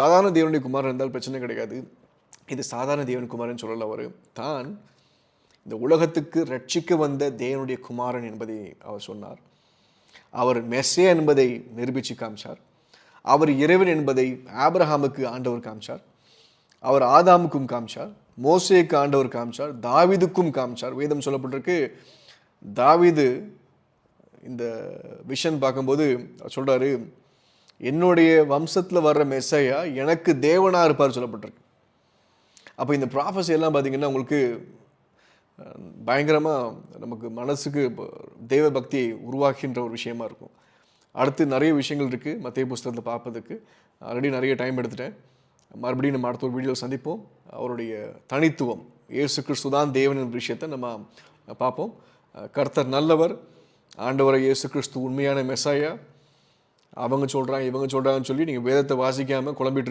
சாதாரண தேவனுடைய குமாரன் இருந்தால் பிரச்சனை கிடையாது. இது சாதாரண தேவன் குமாரன் சொல்லல. அவர் தான் இந்த உலகத்துக்கு ரட்சிக்க வந்த தேவனுடைய குமாரன் என்பதை அவர் சொன்னார். அவர் மெஸ்ஸியா என்பதை நிரூபித்து காமிச்சார். அவர் இறைவன் என்பதை ஆபிரகாமுக்கு ஆண்டவர் காமிச்சார். அவர் ஆதாமுக்கும் காமிச்சார். மோசேக்கு ஆண்டவர் காமிச்சார். தாவீதுக்கும் காமிச்சார். வேதம் சொல்லப்பட்டிருக்கு, தாவீது இந்த விஷன் பார்க்கும்போது சொல்றாரு, என்னுடைய வம்சத்தில் வர்ற மெஸ்ஸையா எனக்கு தேவனா இருப்பார் சொல்லப்பட்டிருக்கு. அப்போ இந்த ப்ராஃபஸி எல்லாம் பார்த்தீங்கன்னா உங்களுக்கு பயங்கரமாக நமக்கு மனசுக்கு தெய்வ பக்தியை உருவாக்கின்ற ஒரு விஷயமா இருக்கும். அடுத்து நிறைய விஷயங்கள் இருக்குது மத்தேயு புஸ்தகத்தில் பார்ப்பதுக்கு. ஆல்ரெடி நிறைய டைம் எடுத்துட்டேன். மறுபடியும் நம்ம அடுத்த ஒரு வீடியோவில் சந்திப்போம். அவருடைய தனித்துவம், இயேசு கிறிஸ்து தான் தேவன் என்ற விஷயத்தை நம்ம பார்ப்போம். கர்த்தர் நல்லவர். ஆண்டவரை இயேசு கிறிஸ்து உண்மையான மெஸ்ஸாயா. அவங்க சொல்கிறாங்க இவங்க சொல்கிறாங்கன்னு சொல்லி நீங்கள் வேதத்தை வாசிக்காமல் குழம்பிட்டு